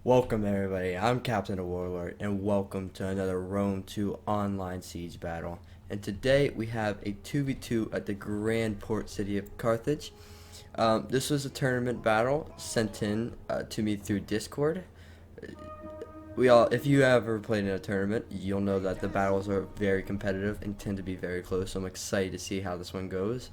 Welcome everybody, I'm Captain of Warlord, and welcome to another Rome 2 online siege battle. And today we have a 2v2 at the grand port city of Carthage. This was a tournament battle sent in to me through Discord. If you ever played in a tournament, you'll know that the battles are very competitive and tend to be very close, so I'm excited to see how this one goes.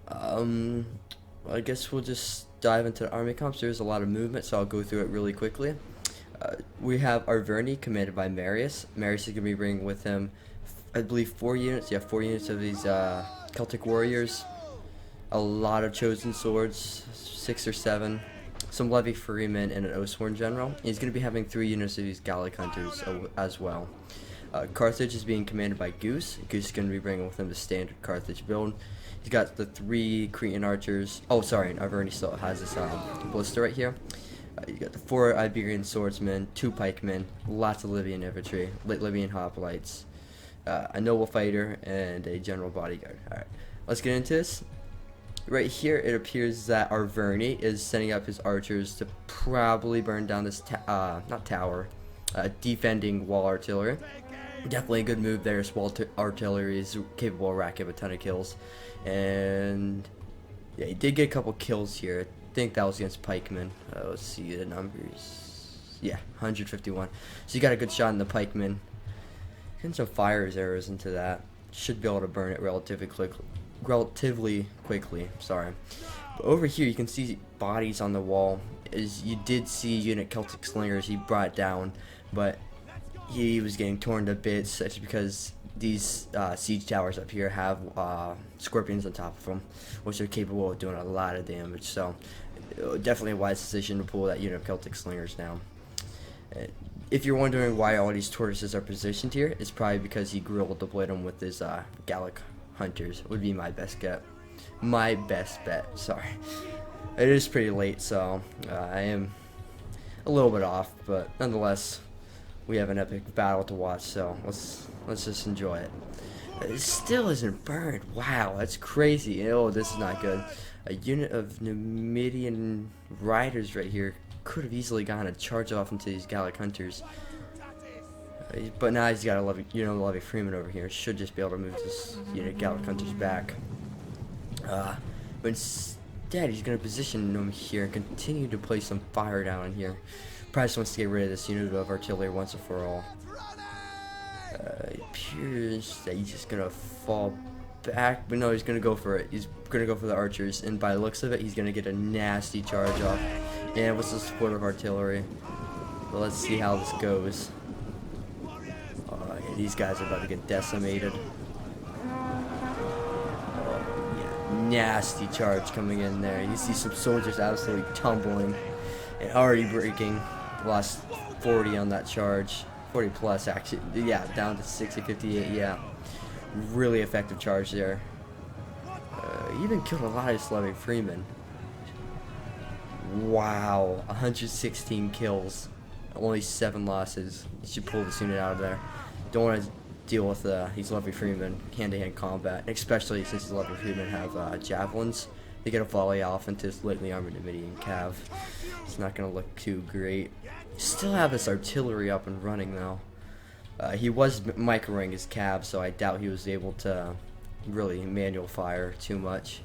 I guess we'll just dive into the army comps. There's a lot of movement, so I'll go through it really quickly. We have Arverni, commanded by Marius. Marius is going to be bringing with him, I believe, 4 units. Yeah, 4 units of these Celtic Warriors. A lot of chosen swords, 6 or 7. Some levy freemen and an Oathsworn general. He's going to be having 3 units of these Gallic hunters as well. Carthage is being commanded by Goose. Goose is going to be bringing with him the standard Carthage build. He's got the 3 Cretan archers. Oh, sorry, Arverni still has this ballista right here. You got the 4 Iberian swordsmen, 2 pikemen, lots of Libyan infantry, Libyan hoplites, a noble fighter, and a general bodyguard. Alright, let's get into this. Right here, it appears that Arverni is setting up his archers to probably burn down this, defending wall artillery. Definitely a good move there. Wall artillery is capable of racking up a ton of kills. And yeah, he did get a couple kills here. I think that was against pikemen. Let's see the numbers. Yeah, 151. So you got a good shot in the pikemen. Getting some fire arrows into that. Should be able to burn it relatively quickly. Sorry. But over here you can see bodies on the wall. As you did see unit Celtic Slingers, he brought down, but he was getting torn to bits. That's because these siege towers up here have scorpions on top of them, which are capable of doing a lot of damage. So definitely a wise decision to pull that unit of Celtic Slingers down. If you're wondering why all these tortoises are positioned here, it's probably because he grilled to blade them with his Gallic hunters. Would be my best bet. Sorry, it is pretty late, so I am a little bit off, but nonetheless, we have an epic battle to watch. So let's just enjoy it. It still isn't burned. Wow, that's crazy. Oh, this is not good. A unit of Numidian riders right here could have easily gotten a charge off into these Gallic hunters. But now he's got a Levy Freeman over here. Should just be able to move this unit Gallic hunters back. But instead, he's going to position them here and continue to place some fire down in here. Probably just wants to get rid of this unit of artillery once and for all. It appears that he's just going to fall back, but no, he's going to go for it. He's going to go for the archers, and by the looks of it, he's going to get a nasty charge off. And with the support of artillery, but let's see how this goes. Yeah, these guys are about to get decimated. Nasty charge coming in there. You see some soldiers absolutely tumbling and already breaking. Lost 40 on that charge. 40 plus, actually. Yeah, down to 60, 58. Yeah, really effective charge there. He even killed a lot of Slavic freemen. Wow, 116 kills, only 7 losses. You should pull this unit out of there. Don't want to deal with these Levy Freemen hand-to-hand combat, especially since these Levy Freemen have javelins. They get a volley off into this lightly armored Numidian cav. It's not going to look too great. Still have this artillery up and running though. He was microing his cav, so I doubt he was able to really manual fire too much.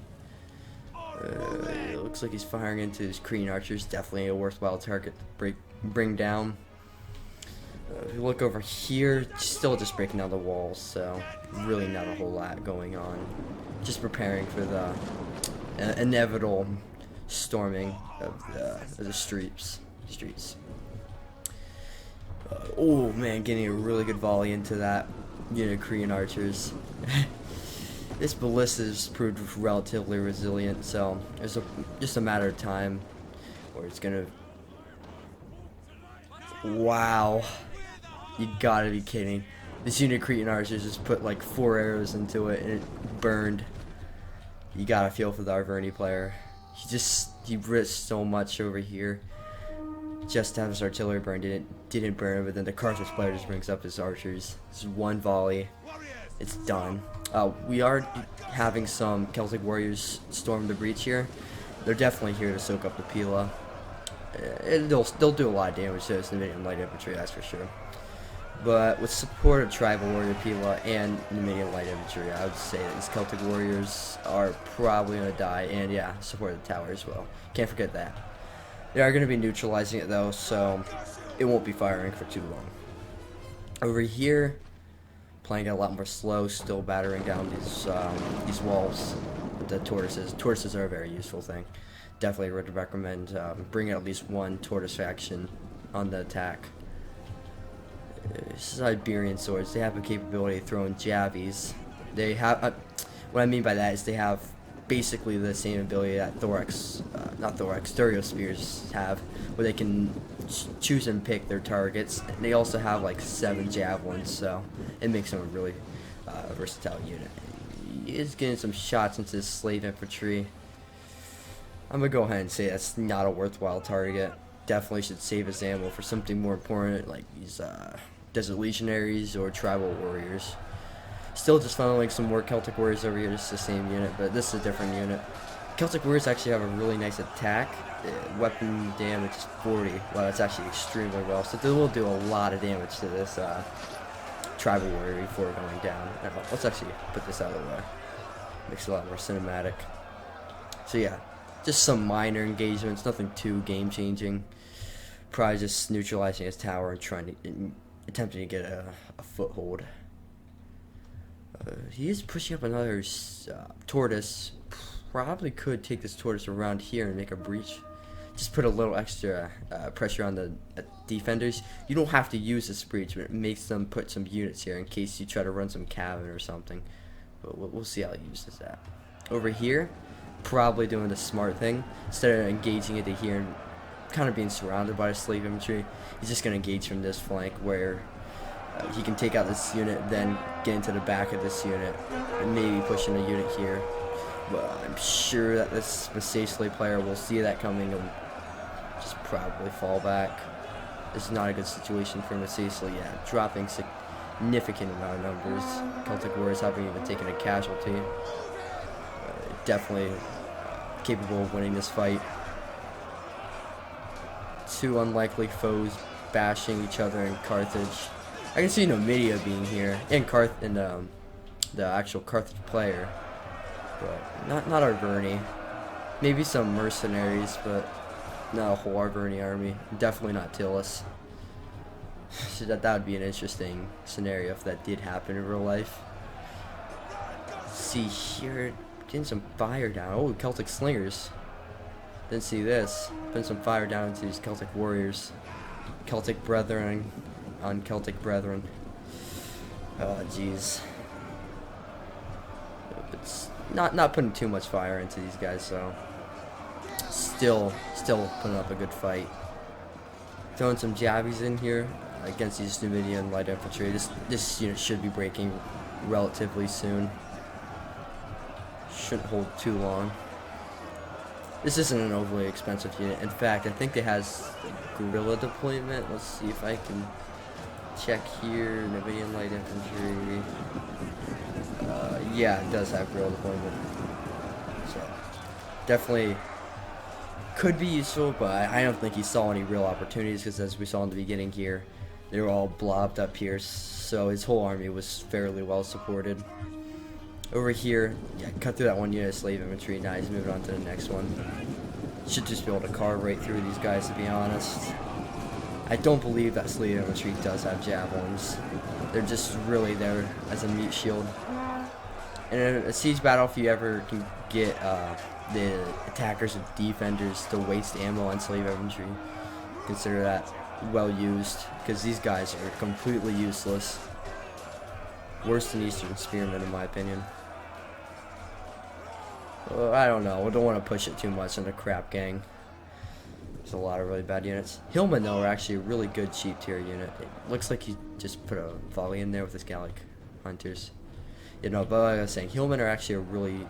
It looks like he's firing into his Cretan archers. Definitely a worthwhile target to bring down. If you look over here, still just breaking down the walls, so really not a whole lot going on. Just preparing for the inevitable storming of the streets. Oh man, getting a really good volley into that unit of Cretan archers. This ballista's proved relatively resilient, so it's just a matter of time where it's gonna. Wow, you gotta be kidding! This unit of Cretan archers just put like 4 arrows into it and it burned. You gotta feel for the Arverni player. He risked so much over here just to have his artillery burned. Didn't burn, but then the Carthage player just brings up his archers. This is 1 volley. It's done. We are having some Celtic Warriors storm the breach here. They're definitely here to soak up the Pila. they'll do a lot of damage to this Numidian light infantry, that's for sure. But with support of Tribal Warrior Pila and Numidian light infantry, I would say that these Celtic Warriors are probably going to die. And yeah, support of the tower as well. Can't forget that. They are going to be neutralizing it though, so it won't be firing for too long. Over here, playing it a lot more slow, still battering down these walls. The tortoises. Tortoises are a very useful thing. Definitely would recommend bringing at least one tortoise faction on the attack. Siberian swords, they have the capability of throwing javies. They have, what I mean by that is they have basically the same ability that Thurio spears have, where they can choose and pick their targets. And they also have like 7 javelins, so it makes them a really versatile unit. He is getting some shots into his slave infantry. I'm gonna go ahead and say that's not a worthwhile target. Definitely should save his ammo for something more important, like these Desert Legionaries or Tribal Warriors. Still just funneling some more Celtic Warriors over here. This is the same unit, but this is a different unit. Celtic Warriors actually have a really nice attack. Weapon damage is 40. Wow, that's actually extremely well. So they will do a lot of damage to this Tribal Warrior before going down. Let's actually put this out of the way. Makes it a lot more cinematic. So yeah, just some minor engagements, nothing too game-changing. Probably just neutralizing his tower and attempting to get a foothold. He is pushing up another tortoise. Probably could take this tortoise around here and make a breach. Just put a little extra pressure on the defenders. You don't have to use this breach, but it makes them put some units here in case you try to run some cabin or something. But we'll see how he uses that. Over here, probably doing the smart thing. Instead of engaging into here and kind of being surrounded by the slave infantry, he's just going to engage from this flank where he can take out this unit, then get into the back of this unit, and maybe push in a unit here. But I'm sure that this Massasoit player will see that coming and just probably fall back. This is not a good situation for Massasoit yet. Dropping significant amount of numbers. Celtic Warriors haven't even taken a casualty. Definitely capable of winning this fight. 2 unlikely foes bashing each other in Carthage. I can see Numidia being here, and the actual Carthage player, but not Arverni. Maybe some mercenaries, but not a whole Arverni army. Definitely not Tillis. So that would be an interesting scenario if that did happen in real life. Let's see here, getting some fire down. Oh, Celtic Slingers. Didn't see this. Putting some fire down into these Celtic Warriors. Celtic Brethren on Celtic Brethren. Oh, jeez. It's not putting too much fire into these guys, so still putting up a good fight. Throwing some jabbies in here against these Numidian light infantry. This unit should be breaking relatively soon. Shouldn't hold too long. This isn't an overly expensive unit. In fact, I think it has guerrilla deployment. Let's see if I can check here. Numidian light infantry. Yeah, it does have guerrilla deployment. So definitely could be useful, but I don't think he saw any real opportunities because, as we saw in the beginning here, they were all blobbed up here. So his whole army was fairly well supported. Over here, yeah, cut through that one unit of slave infantry. Now he's moving on to the next one. Should just be able to carve right through these guys, to be honest. I don't believe that slave infantry does have javelins. They're just really there as a meat shield. And in a siege battle, if you ever can get the attackers and defenders to waste ammo on slave infantry, consider that well used, because these guys are completely useless. Worse than Eastern Spearmen, in my opinion. Well, I don't know. We don't want to push it too much into crap gang. There's a lot of really bad units. Hillmen, though, are actually a really good cheap tier unit. It looks like he just put a volley in there with his Gallic hunters. You know, but like I was saying, Hillmen are actually a really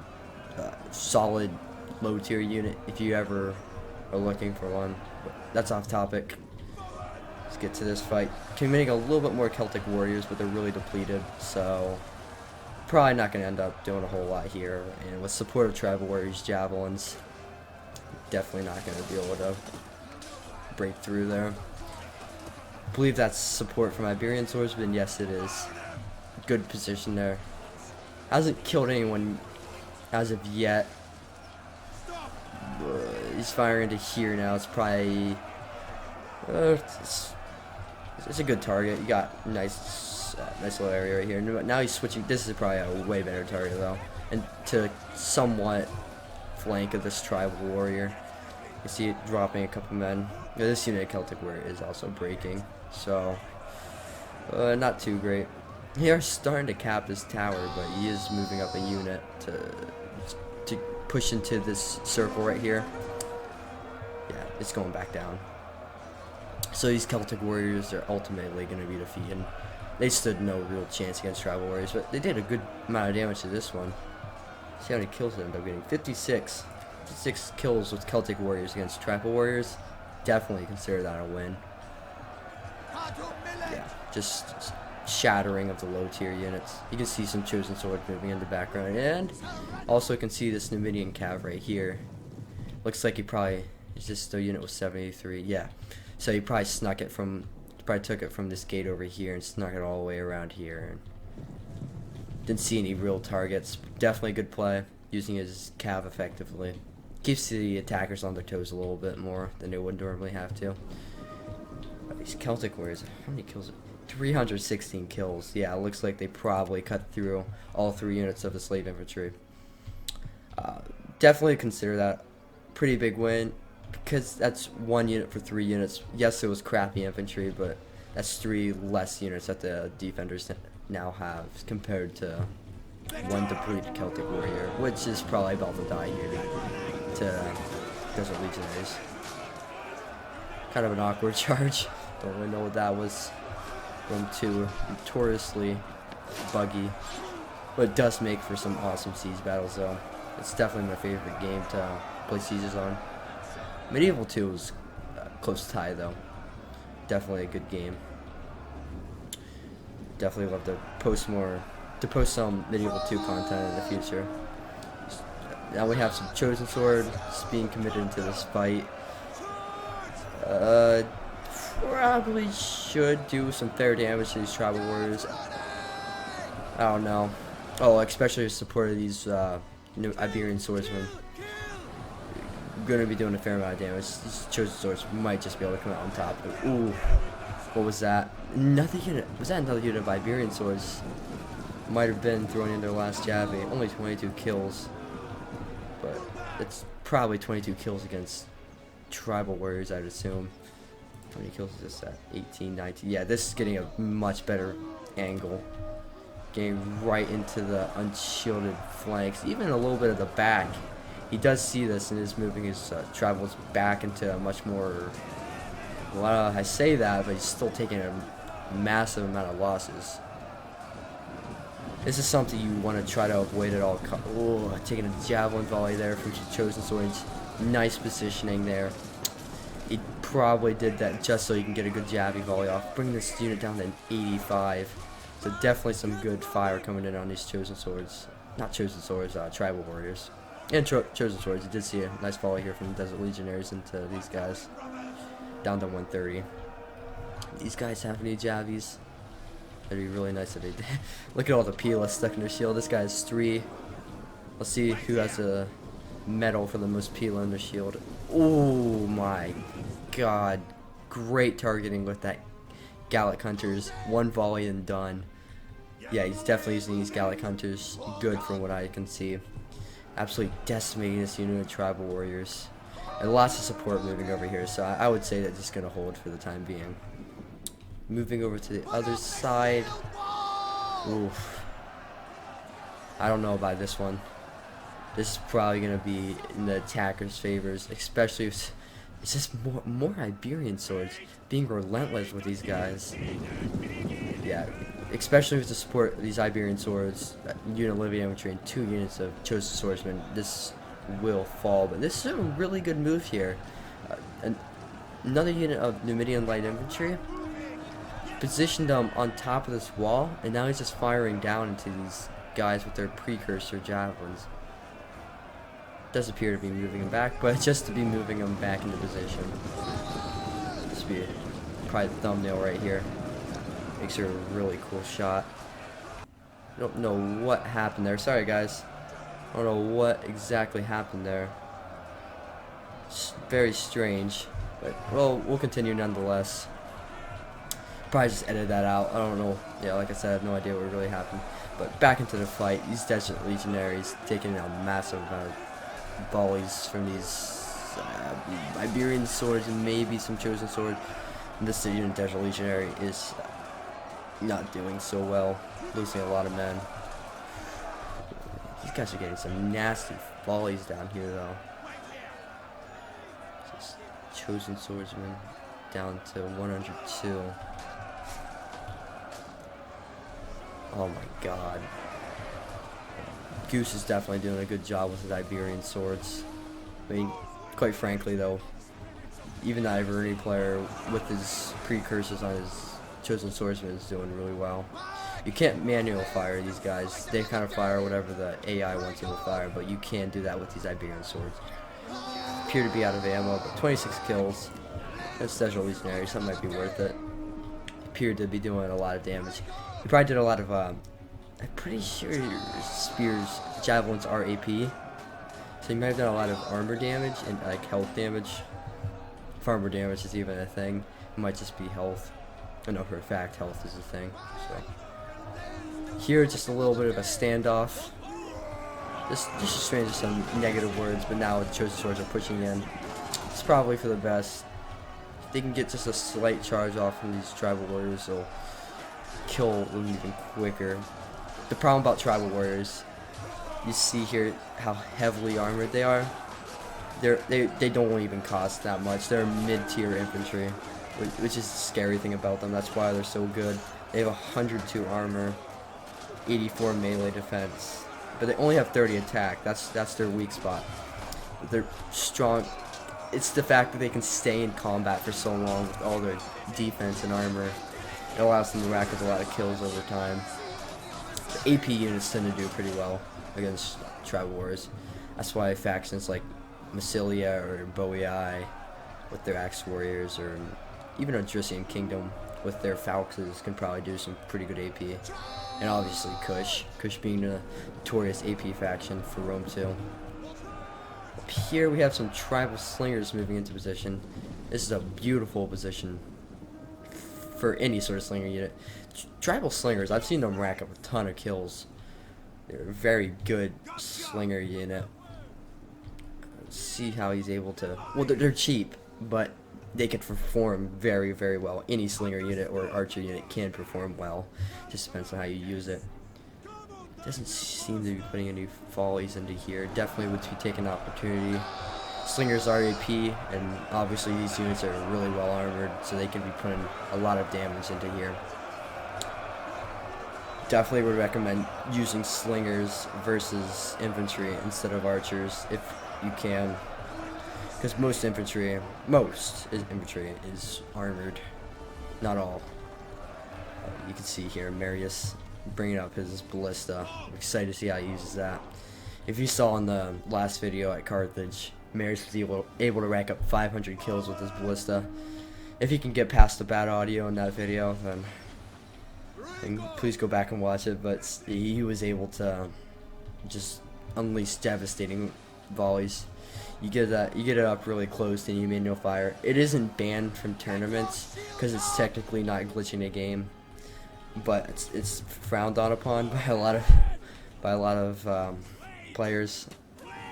solid low tier unit if you ever are looking for one. But that's off topic. Let's get to this fight. Committing a little bit more Celtic Warriors, but they're really depleted, so probably not going to end up doing a whole lot here. And with support of Tribal Warriors, Javelins, definitely not going to be able to break through there. I believe that's support from Iberian swordsman. Yes, it is. Good position there. Hasn't killed anyone as of yet. He's firing into here now. It's probably it's a good target. You got nice little area right here. Now he's switching. This is probably a way better target though, and to somewhat flank of this tribal warrior. You see it dropping a couple men. This unit of Celtic Warrior is also breaking, so not too great. He is starting to cap his tower, but he is moving up a unit to push into this circle right here. Yeah, it's going back down. So these Celtic Warriors are ultimately going to be defeated. They stood no real chance against tribal warriors, but they did a good amount of damage to this one. See how many kills they ended up getting. 56 kills with Celtic Warriors against tribal warriors. Definitely consider that a win. Yeah, just shattering of the low tier units. You can see some chosen sword moving in the background, and also can see this Numidian cav right here. Looks like he probably is just the unit was 73. Yeah, so he probably snuck it from, probably took it from this gate over here and snuck it all the way around here. And didn't see any real targets. Definitely good play using his cav effectively. Keeps the attackers on their toes a little bit more than they would normally have to. These Celtic Warriors, how many kills? 316 kills. Yeah, it looks like they probably cut through all 3 units of the slave infantry. Definitely consider that pretty big win, because that's 1 unit for 3 units. Yes, it was crappy infantry, but that's 3 less units that the defenders now have compared to 1 depleted Celtic Warrior, which is probably about to die here to Desert Legionaries. Kind of an awkward charge. Don't really know what that was. From 2 notoriously buggy, but it does make for some awesome siege battles though. It's definitely my favorite game to play sieges on. Medieval 2 was close tie though. Definitely a good game. Definitely love to post some Medieval 2 content in the future. Now we have some chosen sword being committed into this fight. Probably should do some fair damage to these tribal warriors. I don't know. Oh, especially the support of these Iberian swordsmen. Gonna be doing a fair amount of damage. These chosen swords might just be able to come out on top. Ooh, what was that? Another unit. Was that another unit of Iberian swords? Might have been throwing in their last jabby. Only 22 kills, but it's probably 22 kills against tribal warriors, I'd assume. How many kills is this at? 18, 19. Yeah, this is getting a much better angle. Getting right into the unshielded flanks, even a little bit of the back. He does see this and is moving his travels back into a much more. Well, I say that, but he's still taking a massive amount of losses. This is something you want to try to avoid at all costs. Oh, taking a javelin volley there from chosen swords. Nice positioning there. He probably did that just so you can get a good jabby volley off. Bring this unit down to 85. So definitely some good fire coming in on these chosen swords. Not chosen swords, tribal warriors. And chosen swords. You did see a nice volley here from the Desert Legionaries into these guys. Down to 130. These guys have any jabbies? That'd be really nice if they did. Look at all the PLS stuck in their shield. This guy has 3. Let's see who has a medal for the most PLS in their shield. Oh my god. Great targeting with that Gallic Hunters. 1 volley and done. Yeah, he's definitely using these Gallic Hunters. Good from what I can see. Absolutely decimating this unit of tribal warriors. And lots of support moving over here, so I would say that just going to hold for the time being. Moving over to the other side. Oof. I don't know about this one. This is probably going to be in the attacker's favors, especially if it's just more Iberian swords being relentless with these guys. Yeah, especially with the support of these Iberian swords, unit of Livy infantry, and 2 units of chosen swordsmen. This will fall, but this is a really good move here. Another unit of Numidian light infantry positioned them on top of this wall, and now he's just firing down into these guys with their precursor javelins. Does appear to be moving them back, but just to be moving them back into position. should be probably the thumbnail right here. Makes her a really cool shot. I don't know what happened there. Sorry, guys. I don't know what exactly happened there. It's very strange. But, well, we'll continue nonetheless. Probably just edit that out. I don't know. Yeah, like I said, I have no idea what really happened. But back into the fight. These Desert Legionaries taking out massive amount of volleys from these Iberian swords and maybe some chosen sword. And this unit Desert Legionary is not doing so well, losing a lot of men. These guys are getting some nasty volleys down here, though. Just chosen swordsman down to 102. Oh my god. Goose is definitely doing a good job with his Iberian swords. I mean, quite frankly, though, even the Iberian player with his precursors on his chosen swordsman is doing really well. You can't manual fire these guys. They kind of fire whatever the AI wants them to fire, but you can do that with these Iberian swords. Appear to be out of ammo, but 26 kills. That's Desert Legionary, something might be worth it. Appeared to be doing a lot of damage. He probably did a lot of, I'm pretty sure spears, javelins are AP. So he might have done a lot of armor damage and like health damage. If armor damage is even a thing, it might just be health. I know for a fact health is a thing. So here, just a little bit of a standoff. Just exchange some negative words, but now the chosen swords are pushing in. It's probably for the best. If they can get just a slight charge off from these tribal warriors, they'll kill them even quicker. The problem about tribal warriors, you see here how heavily armored they are. They don't even cost that much. They're mid-tier infantry, which is the scary thing about them. That's why they're so good. They have 102 armor, 84 melee defense, but they only have 30 attack. That's their weak spot. But they're strong. It's the fact that they can stay in combat for so long with all their defense and armor. It allows them to rack up a lot of kills over time. The AP units tend to do pretty well against tribal wars. That's why factions like Massilia or Boii with their Axe Warriors, or even Odrysian Kingdom with their Falxes, can probably do some pretty good AP. And obviously Kush being the notorious AP faction for Rome too. Up here we have some tribal slingers moving into position. This is a beautiful position for any sort of slinger unit. Tribal slingers, I've seen them rack up a ton of kills. They're a very good slinger unit. Let's see how he's able to. Well, they're cheap, but they can perform very, very well. Any slinger unit or archer unit can perform well. Just depends on how you use it. Doesn't seem to be putting any volleys into here. Definitely would be taking an opportunity. Slingers are AP, and obviously these units are really well armored, so they can be putting a lot of damage into here. Definitely would recommend using slingers versus infantry instead of archers if you can, because most infantry is armored. Not all. You can see here Marius bringing up his ballista. I'm excited to see how he uses that. If you saw in the last video at Carthage, Marius was able to rack up 500 kills with his ballista. If you can get past the bad audio in that video, then please go back and watch it. But he was able to just unleash devastating volleys. You get it up really close, and you manual fire. It isn't banned from tournaments because it's technically not glitching a game, but it's frowned on upon by a lot of players.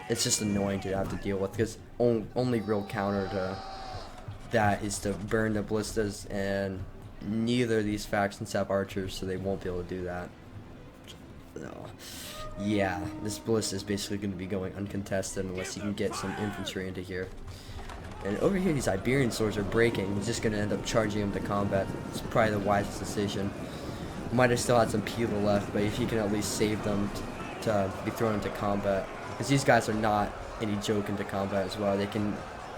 It's just annoying to have to deal with, because only real counter to that is to burn the ballistas, and neither of these factions have archers, so they won't be able to do that. So, yeah, this ballista is basically going to be going uncontested unless you can get some infantry into here. And over here, these Iberian swords are breaking. He's just going to end up charging them to combat. It's probably the wisest decision. Might have still had some peel left, but if you can at least save them to be thrown into combat. Because these guys are not any joke into combat as well. They can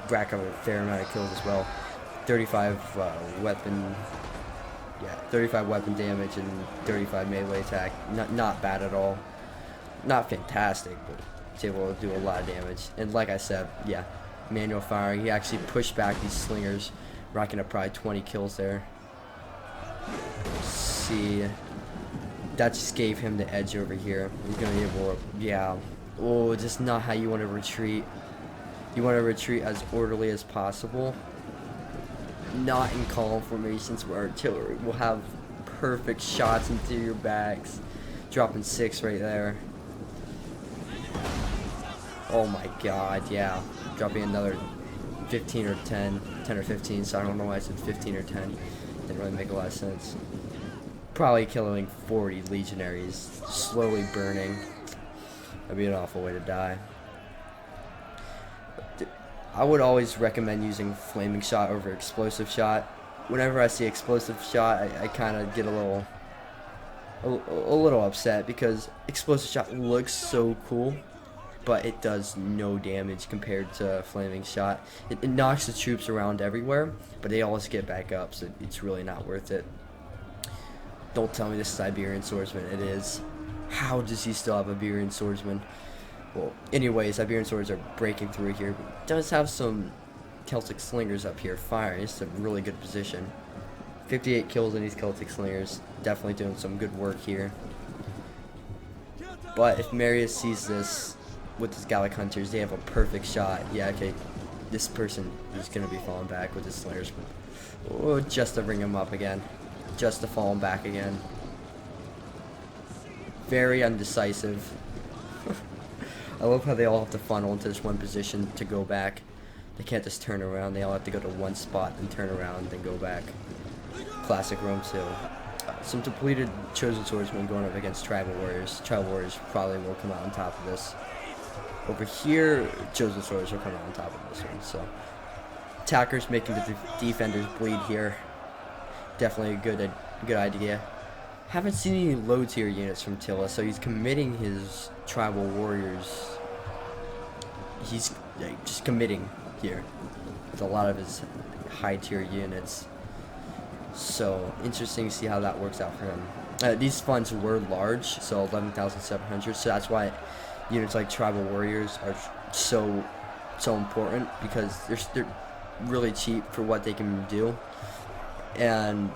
rack up a fair amount of kills as well. 35 weapon damage and 35 melee attack. Not bad at all. Not fantastic, but he's able to do a lot of damage. And like I said, yeah, manual firing. He actually pushed back these slingers racking up probably 20 kills there. Let's see. That just gave him the edge over here. He's gonna be able to, yeah. Oh, just not how you want to retreat. You want to retreat as orderly as possible. Not in column formations where artillery will have perfect shots into your backs. Dropping 6 right there. Oh my god, yeah. Dropping another 15 or 10 or 15, so I don't know why I said 15 or 10. Didn't really make a lot of sense. Probably killing 40 legionaries, slowly burning. That'd be an awful way to die. I would always recommend using flaming shot over explosive shot. Whenever I see explosive shot, I kind of get a little upset because explosive shot looks so cool, but it does no damage compared to flaming shot. It knocks the troops around everywhere, but they always get back up, so it's really not worth it. Don't tell me this is Iberian Swordsman. It is. How does he still have Iberian Swordsman? Well, anyways, Iberian Swords are breaking through here. But does have some Celtic Slingers up here firing. It's a really good position. 58 kills in these Celtic Slingers. Definitely doing some good work here. But if Marius sees this with his Gallic Hunters, they have a perfect shot. Yeah, okay. This person is going to be falling back with his Slingers. Oh, just to bring him up again. Just to fall him back again. Very undecisive. I love how they all have to funnel into this one position to go back. They can't just turn around. They all have to go to one spot and turn around, then go back. Classic Rome too. Some depleted Chosen Swordsmen going up against Tribal Warriors. Tribal Warriors probably will come out on top of this. Over here, Chosen Swords will come out on top of this one. So, attackers making the defenders bleed here. Definitely a good idea. Haven't seen any low tier units from Tilla, so he's committing his Tribal Warriors. He's just committing here with a lot of his high tier units. So interesting to see how that works out for him. These funds were large, so 11,700. So that's why units like Tribal Warriors are so important, because they're really cheap for what they can do, and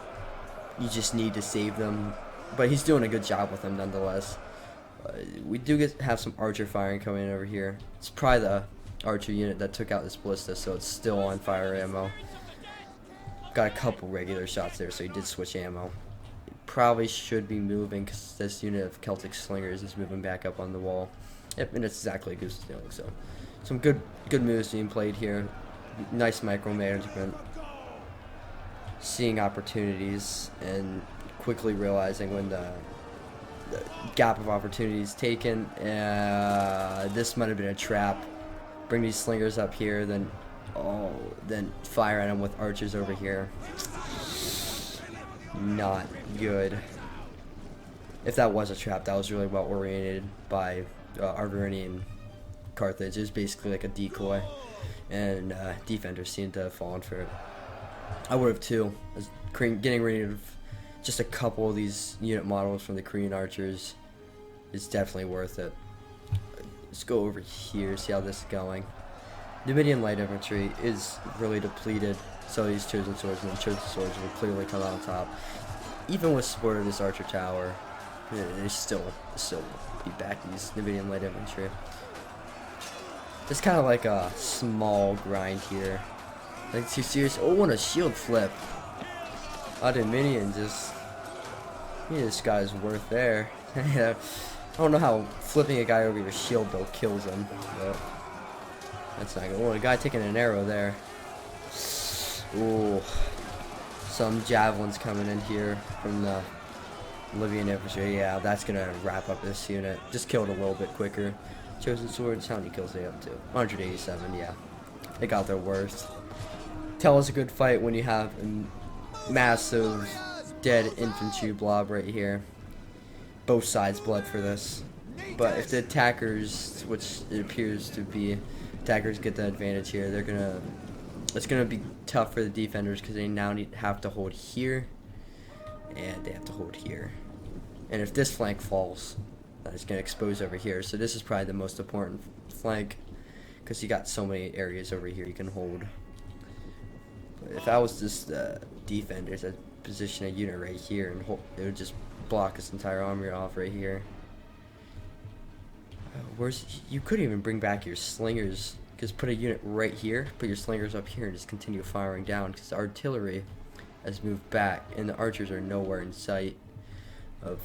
you just need to save them. But he's doing a good job with them nonetheless. We do have some archer firing coming in over here. It's probably the archer unit that took out this ballista, so it's still on fire ammo. Got a couple regular shots there, so he did switch ammo. He probably should be moving, because this unit of Celtic Slingers is moving back up on the wall. Yep, and it's exactly what Goose is doing. So some good moves being played here. Nice micromanagement. Seeing opportunities and quickly realizing when the gap of opportunity is taken. This might have been a trap. Bring these Slingers up here, then fire at them with archers over here. Not good. If that was a trap, that was really well oriented by Arverinian Carthage. It was basically like a decoy, and defenders seemed to have fallen for it. I would have too. I was getting rid of just a couple of these unit models from the Korean archers is definitely worth it. Let's go over here, see how this is going. Numidian light infantry is really depleted, so these Chosen Swordsmen, Chosen Swords will clearly come out on top. Even with support of this archer tower, they still beat back these Numidian light infantry. It's kind of like a small grind here. Like, too serious. Oh, and a shield flip. Dominion this guy's worth there. I don't know how flipping a guy over your shield though kills him, but that's not good. Oh, a guy taking an arrow there. Ooh, some javelins coming in here from the Libyan infantry. Yeah, that's gonna wrap up this unit. Just killed a little bit quicker. Chosen Swords, how many kills they up to? 187. Yeah, they got their worth. Tell us a good fight when you have a massive dead infantry blob right here. Both sides blood for this. But if the attackers, which it appears to be, attackers get the advantage here, it's gonna be tough for the defenders, because they now have to hold here, and they have to hold here. And if this flank falls, then it's gonna expose over here. So this is probably the most important flank, because you got so many areas over here you can hold. If I was just defenders, I'd position a unit right here, and it would just block this entire army off right here. You couldn't even bring back your slingers. Just put a unit right here, put your slingers up here, and just continue firing down, because the artillery has moved back, and the archers are nowhere in sight of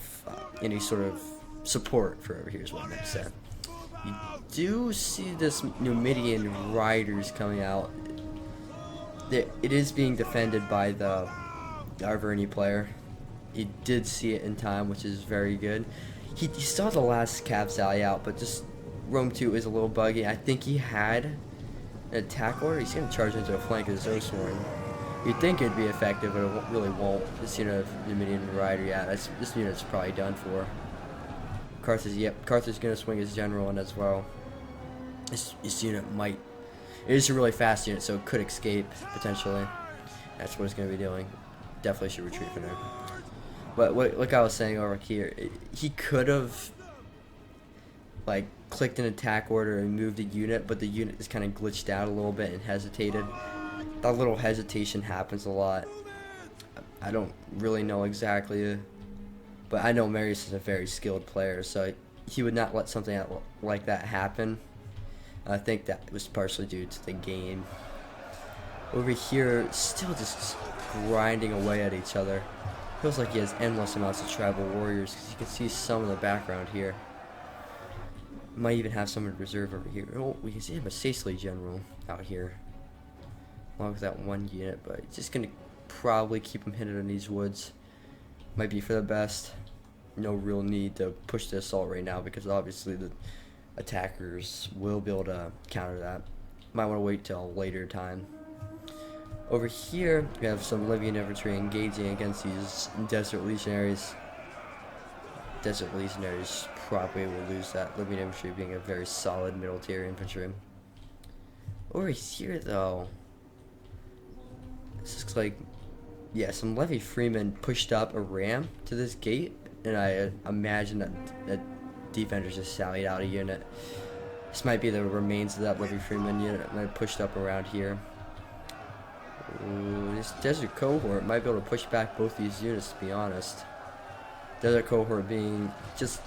any sort of support for over here, is what I meant to say. You do see this Numidian riders coming out. It is being defended by the Arverni player. He did see it in time, which is very good. He saw the last Cav sally out, but just Rome 2 is a little buggy. I think he had an attack order. He's going to charge into a flank of his Oathsworn. You'd think it'd be effective, but it really won't. This unit of Numidian rider, yeah, this unit's probably done for. Carthage, yep, Carthage is going to swing his general in as well. This unit might. It is a really fast unit, so it could escape, potentially. That's what it's going to be doing. Definitely should retreat from there. But like I was saying over here, he could have like clicked an attack order and moved a unit, but the unit just kind of glitched out a little bit and hesitated. That little hesitation happens a lot. I don't really know exactly, but I know Marius is a very skilled player, so he would not let something like that happen. I think that was partially due to the game. Over here, still just grinding away at each other. Feels like he has endless amounts of tribal warriors, because you can see some in the background here. Might even have some in reserve over here. Oh, we can see a Sicily general out here, along with that one unit, but it's just gonna probably keep him hidden in these woods. Might be for the best. No real need to push the assault right now, because obviously the attackers will be able to counter that. Might want to wait till a later time. Over here, we have some Libyan infantry engaging against these Desert Legionaries. Desert Legionaries probably will lose that. Libyan infantry being a very solid middle tier infantry. Over here, though, this looks like, yeah, some Levy freemen pushed up a ram to this gate, and I imagine that defenders just sallied out a unit. This might be the remains of that Levy freeman unit that might have pushed up around here. Ooh, this Desert Cohort might be able to push back both these units, to be honest. Desert Cohort being just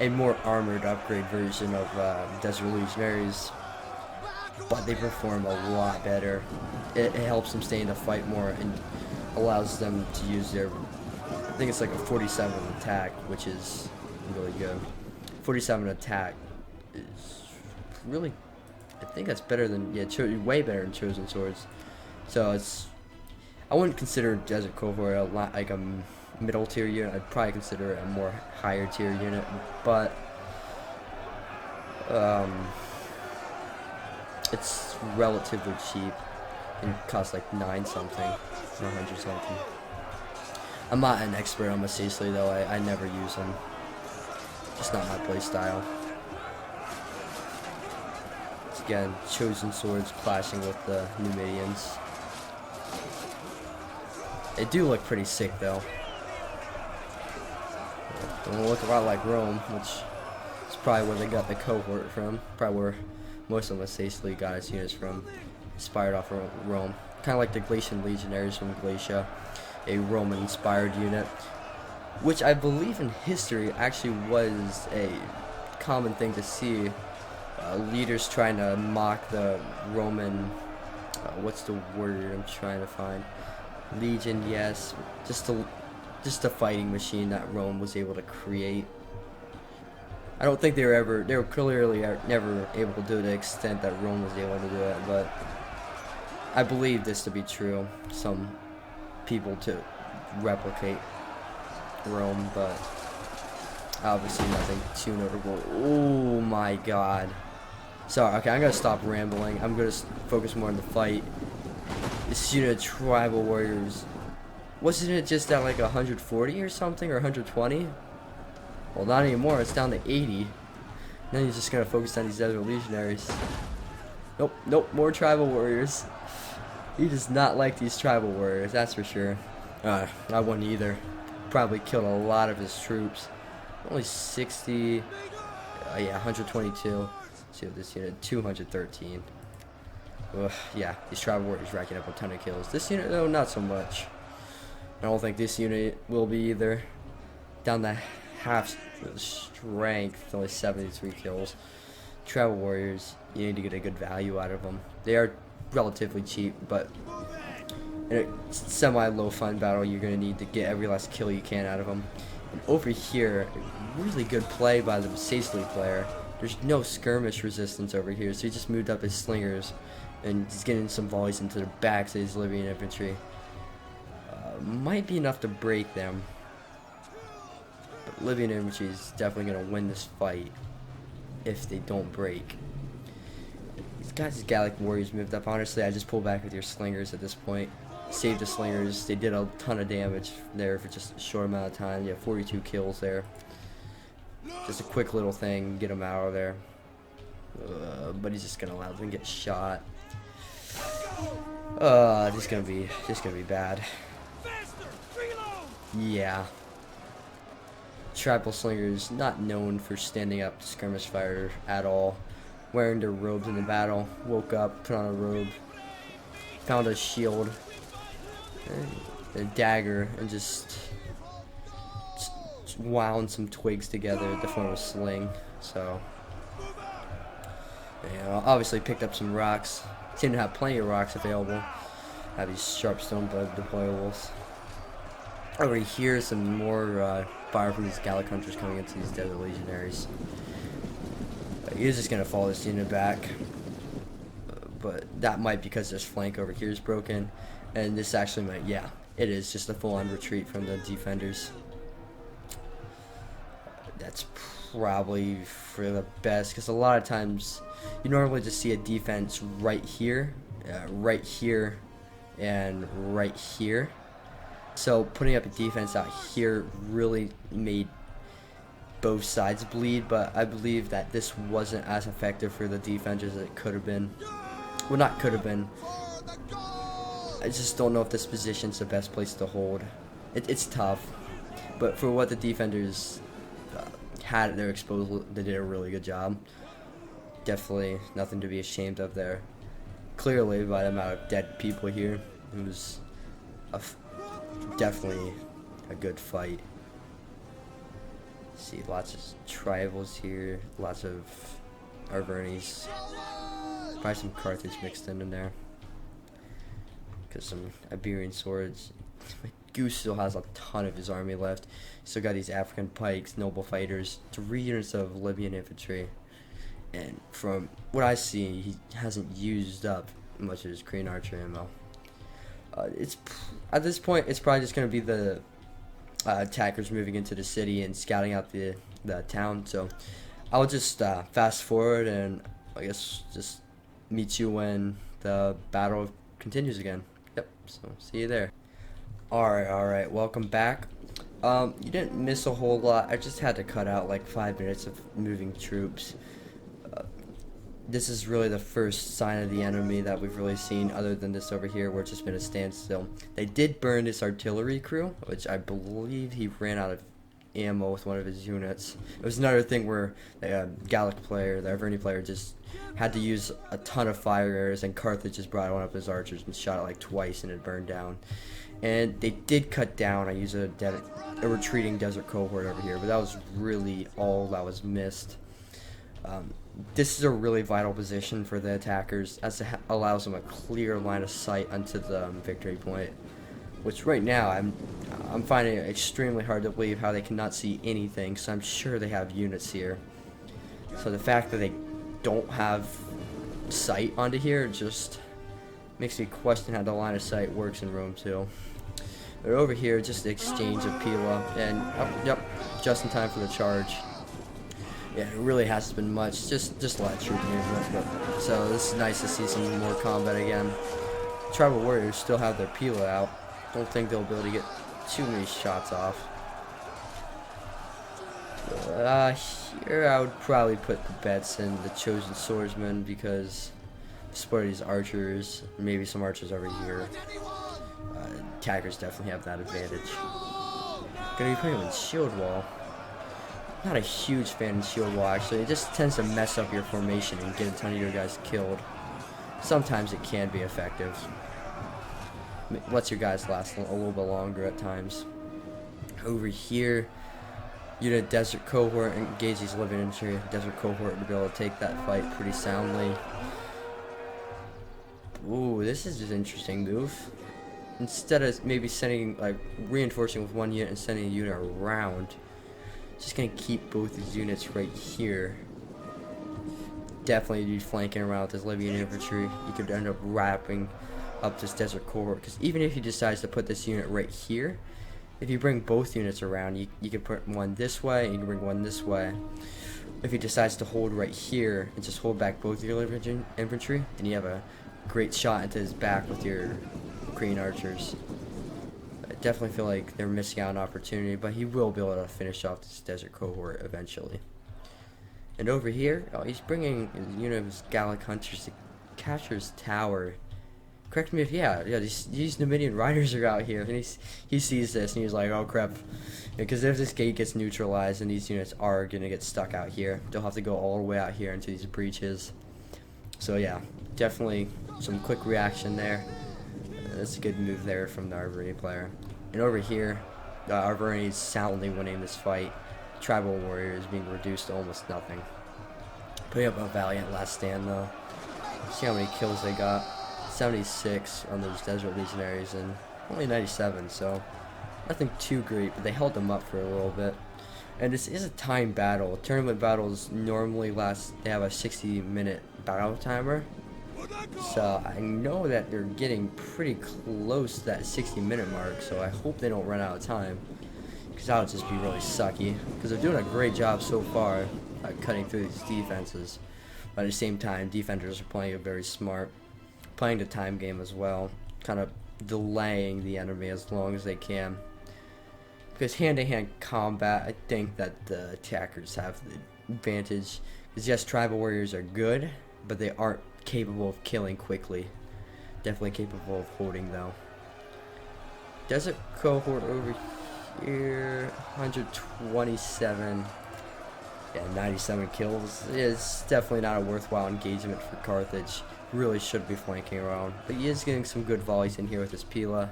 a more armored upgrade version of Desert Legionaries, but they perform a lot better. It helps them stay in the fight more and allows them to use their, I think it's like a 47 attack, which is really good. 47 attack is really, I think that's better than, yeah, way better than Chosen Swords. So it's, I wouldn't consider Desert Cohort like a middle tier unit. I'd probably consider it a more higher tier unit, but it's relatively cheap and costs like 9 something, 100 something. I'm not an expert on Sicily though. I never use them. Just not my play style. Again, Chosen Swords clashing with the Numidians. They do look pretty sick though. They look a lot like Rome, which is probably where they got the cohort from. Probably where most of Sicily got its units from. Inspired off of Rome. Kind of like the Galatian Legionaries from Galatia. A Roman-inspired unit. Which I believe in history actually was a common thing to see. Leaders trying to mock the Roman, what's the word I'm trying to find? Legion, yes. Just a fighting machine that Rome was able to create. I don't think they were clearly never able to do it to the extent that Rome was able to do it, but I believe this to be true. Some people to replicate Rome, but obviously nothing too notable. Oh my god. Sorry, okay, I'm gonna stop rambling. I'm gonna focus more on the fight. This unit of tribal warriors, wasn't it just at like 140 or something, or 120? Well, not anymore. It's down to 80. Then he's just gonna focus on these Desert Legionaries. Nope, more tribal warriors. He does not like these tribal warriors, that's for sure. I wouldn't either. Probably killed a lot of his troops. Only 60. Yeah, 122. Let's see what this unit. 213. Ugh, yeah, these Tribal Warriors racking up a ton of kills. This unit, though, not so much. I don't think this unit will be either. Down the half strength, only 73 kills. Tribal Warriors, you need to get a good value out of them. They are relatively cheap, but in a semi-low fun battle, you're going to need to get every last kill you can out of them. And over here, really good play by the Sacely player. There's no skirmish resistance over here, so he just moved up his Slingers, and he's getting some volleys into the backs of his Libyan infantry. Might be enough to break them. But Libyan infantry is definitely going to win this fight if they don't break. These guys, these Gallic Warriors moved up. Honestly, I just pull back with your Slingers at this point. Save the Slingers. They did a ton of damage there for just a short amount of time. You have 42 kills there. Just a quick little thing, get him out of there. But he's just gonna allow them to get shot. This is gonna be bad. Yeah. Tribal Slingers, not known for standing up to skirmish fire at all. Wearing their robes in the battle. Woke up, put on a robe, found a shield, and a dagger, and just wound some twigs together to form a sling. So, you know, obviously picked up some rocks. Seem to have plenty of rocks available. Have these sharp stone blade deployables. Over here, some more fire from these Gallic hunters coming into these desert legionaries. He's just gonna follow this unit back, but that might be because this flank over here is broken, and this actually might, yeah, it is just a full-on retreat from the defenders. That's probably for the best, because a lot of times you normally just see a defense right here, and right here. So putting up a defense out here really made both sides bleed, but I believe that this wasn't as effective for the defenders as it could have been. Well, not could have been. I just don't know if this position's the best place to hold. It's tough, but for what the defenders had at their disposal, they did a really good job. Definitely nothing to be ashamed of there. Clearly, by the amount of dead people here, it was definitely a good fight. See, lots of tribals here, lots of Arvernis, probably some Carthage mixed in there, because some Iberian swords. Goose still has a ton of his army left. Still got these African pikes, noble fighters, 3 units of Libyan infantry, and from what I see, he hasn't used up much of his Korean archer ammo. It's at this point, it's probably just going to be the attackers moving into the city and scouting out the town. So I'll just fast forward, and I guess just meet you when the battle continues again. Yep, so see you there. Alright, welcome back. You didn't miss a whole lot. I just had to cut out like 5 minutes of moving troops. This is really the first sign of the enemy that we've really seen, other than this over here where it's just been a standstill. They did burn this artillery crew, which I believe he ran out of ammo with one of his units. It was another thing where the Gallic player, the Arverni player, just had to use a ton of fire arrows, and Carthage just brought one up his archers and shot it like twice, and it burned down. And they did cut down. I used a retreating desert cohort over here, but that was really all that was missed. This is a really vital position for the attackers, as it allows them a clear line of sight onto the victory point, which right now I'm finding it extremely hard to believe how they cannot see anything, so I'm sure they have units here. So the fact that they don't have sight onto here just makes me question how the line of sight works in Rome 2. But over here, just the exchange of Pila, and yep, just in time for the charge. Yeah, it really hasn't been much, just a lot of troop movement, but so this is nice to see some more combat again. Tribal Warriors still have their Pila out. Don't think they'll be able to get too many shots off. Here I would probably put the bets in the Chosen Swordsman, because support these archers, maybe some archers over here. Attackers definitely have that advantage. Gonna be putting them in shield wall. Not a huge fan of shield wall, actually. It just tends to mess up your formation and get a ton of your guys killed. sometimes it can be effective. Lets your guys last a little bit longer at times. Over here, unit Desert Cohort engage these living infantry. Desert Cohort to be able to take that fight pretty soundly. Ooh, this is just an interesting move. Instead of maybe sending, like, reinforcing with one unit and sending a unit around, just gonna keep both these units right here. Definitely be flanking around with this Libyan infantry. You could end up wrapping up this Desert Cohort, because even if he decides to put this unit right here, if you bring both units around, you can put one this way and you can bring one this way. If he decides to hold right here and just hold back both of your Libyan infantry, then you have a great shot into his back with your green archers. I definitely feel like they're missing out on an opportunity, but he will be able to finish off this Desert Cohort eventually. And over here, oh, he's bringing his unit of his Gallic hunters to capture his tower. Correct me if, yeah, these Numidian riders are out here, and he sees this and he's like, oh crap, because if this gate gets neutralized, then these units are gonna get stuck out here. They'll have to go all the way out here into these breaches. So yeah, definitely some quick reaction there. That's a good move there from the Arverni player. And over here, Arverni is soundly winning this fight. Tribal Warriors being reduced to almost nothing. Putting up a valiant last stand though. See how many kills they got. 76 on those desert legionaries and only 97, so nothing too great, but they held them up for a little bit. And this is a timed battle. Tournament battles normally they have a 60-minute battle timer. So I know that they're getting pretty close to that 60-minute mark, so I hope they don't run out of time, because that would just be really sucky, because they're doing a great job so far cutting through these defenses. But at the same time, defenders are playing it very smart, playing the time game as well, kind of delaying the enemy as long as they can. Because hand-to-hand combat, I think that the attackers have the advantage. Because yes, tribal warriors are good, but they aren't capable of killing quickly. Definitely capable of holding though. Desert Cohort over here, 127. Yeah, 97 kills. It's definitely not a worthwhile engagement for Carthage. Really should be flanking around, but he is getting some good volleys in here with his Pila.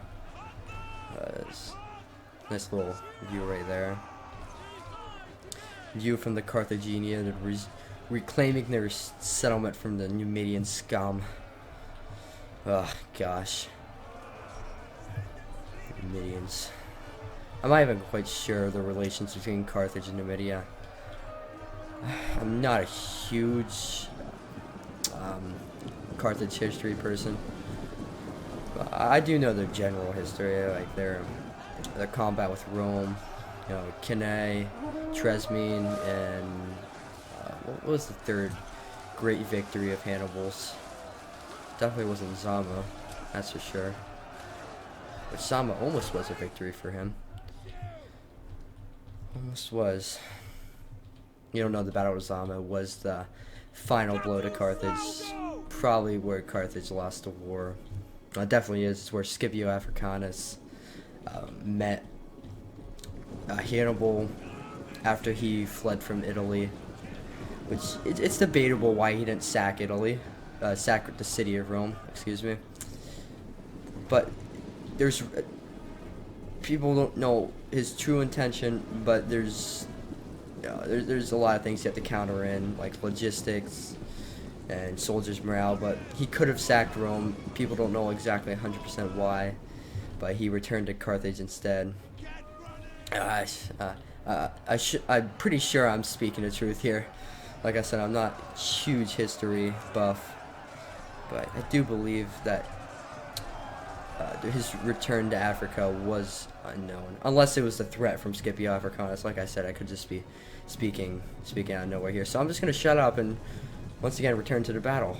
Nice little view right there. View from the Carthaginian reclaiming their settlement from the Numidian scum. Oh gosh, Numidians. I'm not even quite sure the relations between Carthage and Numidia. I'm not a huge Carthage history person. But I do know their general history, like their combat with Rome, you know, Cannae, Tresmene, and what was the third great victory of Hannibal's? Definitely wasn't Zama, that's for sure. But Zama almost was a victory for him. Almost was. You don't know, the Battle of Zama was the final blow to Carthage. Probably where Carthage lost the war. It definitely is. It's where Scipio Africanus met Hannibal after he fled from Italy. Which, it's debatable why he didn't sack Italy. Sack the city of Rome, excuse me. But there's... people don't know his true intention, but there's a lot of things you have to counter in, like logistics and soldiers' morale, but he could have sacked Rome. People don't know exactly 100% why, but he returned to Carthage instead. I'm pretty sure I'm speaking the truth here. Like I said, I'm not a huge history buff, but I do believe that his return to Africa was unknown, unless it was the threat from Scipio Africanus. Like I said, I could just be speaking out of nowhere here. So I'm just gonna shut up and once again return to the battle.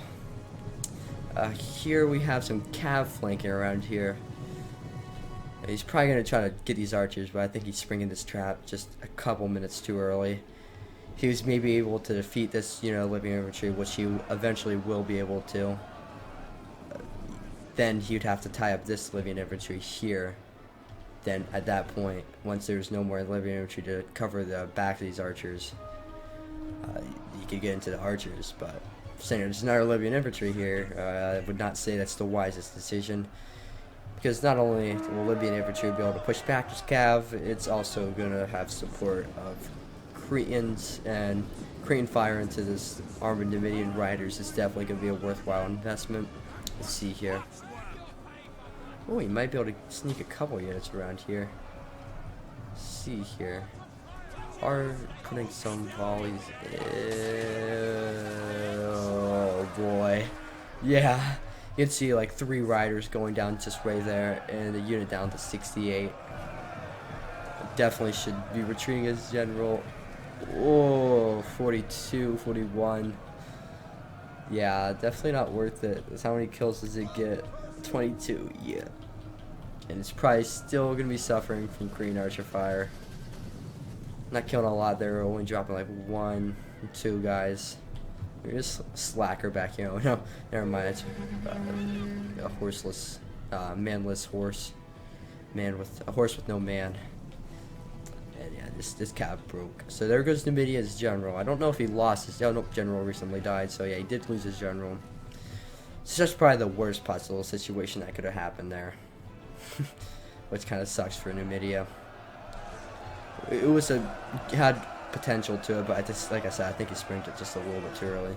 Here we have some cav flanking around here. He's probably gonna try to get these archers, but I think he's springing this trap just a couple minutes too early. He was maybe able to defeat this, Libyan infantry, which he eventually will be able to. Then he'd have to tie up this Libyan infantry here. Then at that point, once there's no more Libyan infantry to cover the back of these archers, you could get into the archers. But saying there's another Libyan infantry here. I would not say that's the wisest decision, because not only will Libyan infantry be able to push back this cav, it's also going to have support of Cretans, and Cretan fire into this armored Numidian riders is definitely going to be a worthwhile investment. Let's see here. Oh, he might be able to sneak a couple units around here. Let's see here. Are putting some volleys in. Oh boy. Yeah. You can see like 3 riders going down just right there, and the unit down to 68. Definitely should be retreating as general. Oh, 42, 41. Yeah, definitely not worth it. That's how many kills does it get? 22, yeah. And it's probably still going to be suffering from Green Archer fire. Not killing a lot there, only dropping like 1 or 2 guys. We're just slacker back here. Oh, no, never mind. It's a horseless, manless horse. A horse with no man. And yeah, this cav broke. So there goes Numidia's general. I don't know if he lost his general recently died. So yeah, he did lose his general. It's just probably the worst possible situation that could have happened there. Which kind of sucks for Numidia. It had potential to it, but like I said, I think he sprinted just a little bit too early.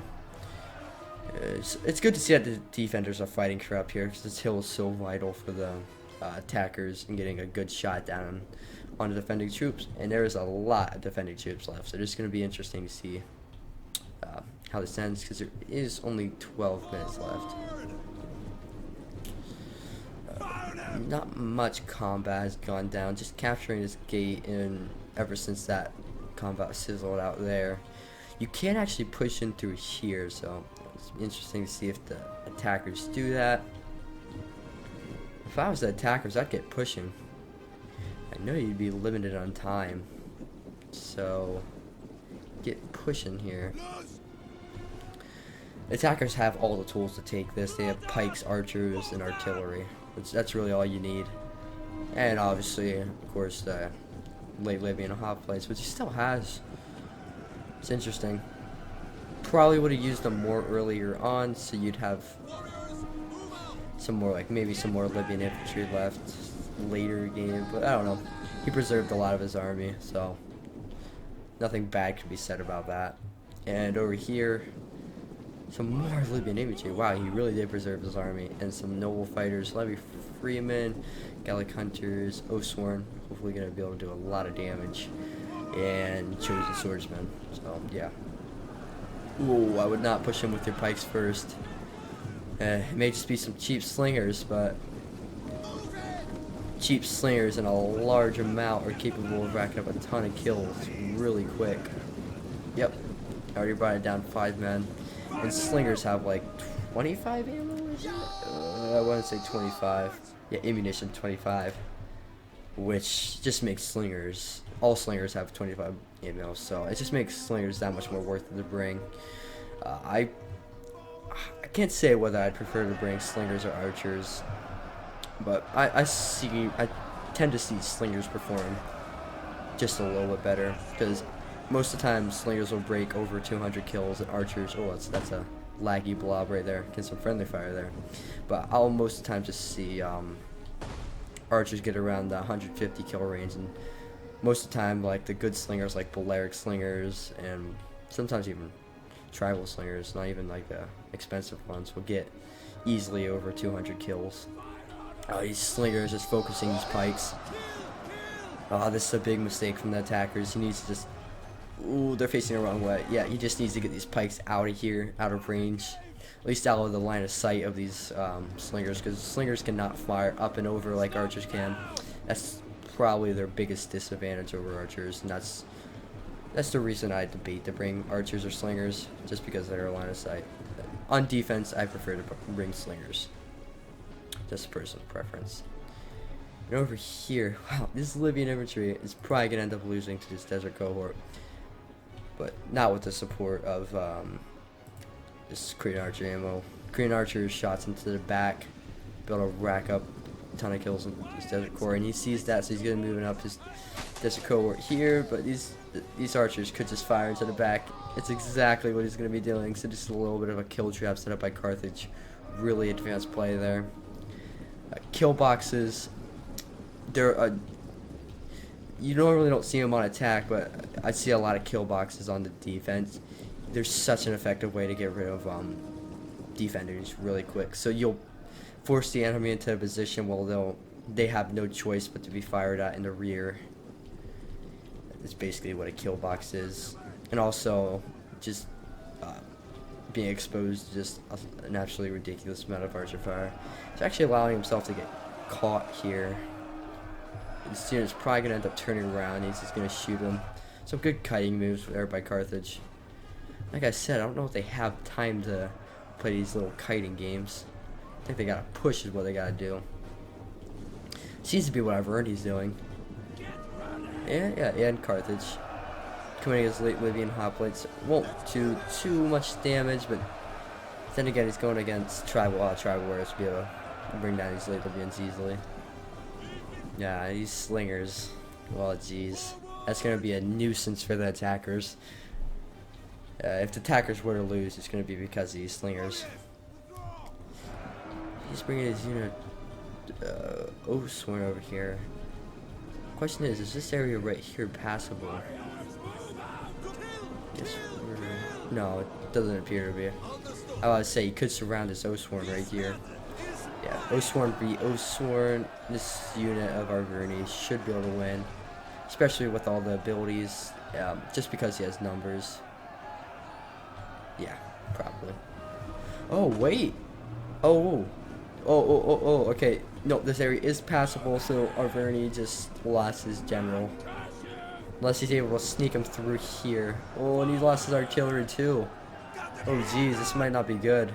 It's good to see that the defenders are fighting for up here, because this hill is so vital for the attackers and getting a good shot down on the defending troops. And there is a lot of defending troops left, so it's going to be interesting to see how this ends, because there is only 12 minutes left. Not much combat has gone down, just capturing this gate, and ever since that combat sizzled out there, you can't actually push in through here, so it's interesting to see if the attackers do that. If I was the attackers, I'd get pushing. I know you'd be limited on time, so get pushing here. Attackers have all the tools to take this. They have pikes, archers, and artillery. That's really all you need. And obviously, of course, the late Libyan hoplites, which he still has. It's interesting. Probably would have used them more earlier on, so you'd have some more, like maybe some more Libyan infantry left later game. But I don't know. He preserved a lot of his army, so nothing bad can be said about that. And over here, some more Libyan infantry. Wow, he really did preserve his army. And some noble fighters, Levy Freeman, Gallic Hunters, Osworn, hopefully going to be able to do a lot of damage. And Chosen Swordsman. So, yeah. Ooh, I would not push him with your pikes first. It may just be some cheap slingers, but cheap slingers in a large amount are capable of racking up a ton of kills really quick. Yep, I already brought it down 5 men. And slingers have like 25 ammo, is it? I want to say 25. Yeah, ammunition 25. Which just makes slingers, all slingers have 25 ammo, so it just makes slingers that much more worth it to bring. I can't say whether I'd prefer to bring slingers or archers, but I tend to see slingers perform just a little bit better, because most of the time slingers will break over 200 kills, and archers, oh, that's a laggy blob right there, get some friendly fire there. But I'll most of the time just see archers get around the 150 kill range, and most of the time, like the good slingers, like Balearic slingers, and sometimes even tribal slingers, not even like the expensive ones, will get easily over 200 kills. These slingers just focusing these pikes. This is a big mistake from the attackers. He needs to just, ooh, they're facing the wrong way. Yeah, he just needs to get these pikes out of here, out of range, at least out of the line of sight of these slingers, because slingers cannot fire up and over like archers can. That's probably their biggest disadvantage over archers, and that's the reason I debate to bring archers or slingers, just because they're a line of sight. On defense, I prefer to bring slingers. Just a personal preference. And over here, wow, this Libyan infantry is probably going to end up losing to this desert cohort. But not with the support of this Cretan archer ammo. Cretan archer shots into the back, be able to rack up ton of kills in his Desert Corps, and he sees that, so he's gonna move up his Desert Corps here. But these archers could just fire into the back. It's exactly what he's gonna be doing. So just a little bit of a kill trap set up by Carthage. Really advanced play there. Kill boxes. They're you normally don't see them on attack, but I see a lot of kill boxes on the defense. They're such an effective way to get rid of defenders really quick. So you'll force the enemy into a position where they have no choice but to be fired at in the rear. That's basically what a kill box is. And also just being exposed to just an absolutely ridiculous amount of archer fire. He's actually allowing himself to get caught here. This unit's probably going to end up turning around. He's just going to shoot him. Some good kiting moves there by Carthage. Like I said, I don't know if they have time to play these little kiting games. I think they got to push is what they got to do. Seems to be what Iverni's doing. Yeah, and Carthage. Coming against late Libyan hoplites. Won't do too much damage, but then again, he's going against tribal warriors to be able to bring down these late Libyans easily. Yeah, these slingers. Well, jeez. That's going to be a nuisance for the attackers. If the attackers were to lose, it's going to be because of these slingers. He's bringing his unit Osworn over here. Question is this area right here passable? No, it doesn't appear to be. I would say you could surround this Osworn right here. Yeah, Osworn v. Osworn. This unit of Iverni should be able to win, especially with all the abilities. Just because he has numbers. Yeah, probably. Oh wait. Oh. Okay. No, this area is passable, so Iverni just lost his general. Unless he's able to sneak him through here. Oh, and he lost his artillery too. Oh geez, this might not be good.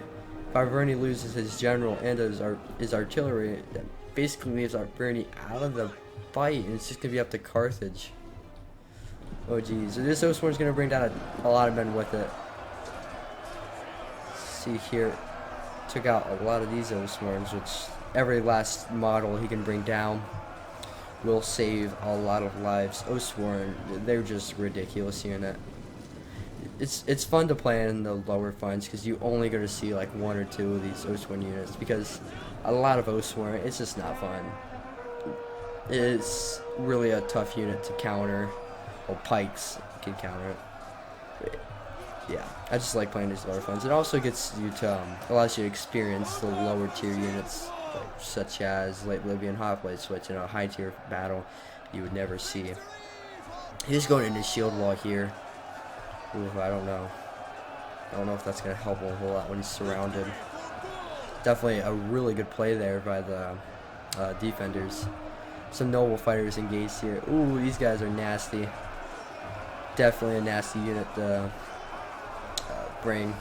If Iverni loses his general and his artillery, that basically leaves Iverni out of the fight, and it's just gonna be up to Carthage. Oh geez, so this Osworn's gonna bring down a lot of men with it. See here, took out a lot of these Osworns, which every last model he can bring down will save a lot of lives. Osworn, they're just ridiculous unit. It's fun to play in the lower funds because you only going to see like one or two of these Osworn units, because a lot of Osworn, it's just not fun. It's really a tough unit to counter. Well, pikes can counter it. But yeah, I just like playing these lower funds. It also gets you to allows you to experience the lower tier units, like, such as late Libyan hoplites, which in a high tier battle you would never see. He's going into shield wall here. Ooh, I don't know. I don't know if that's going to help him a whole lot when he's surrounded. Definitely a really good play there by the defenders. Some noble fighters engaged here. Ooh, these guys are nasty. Definitely a nasty unit to bring.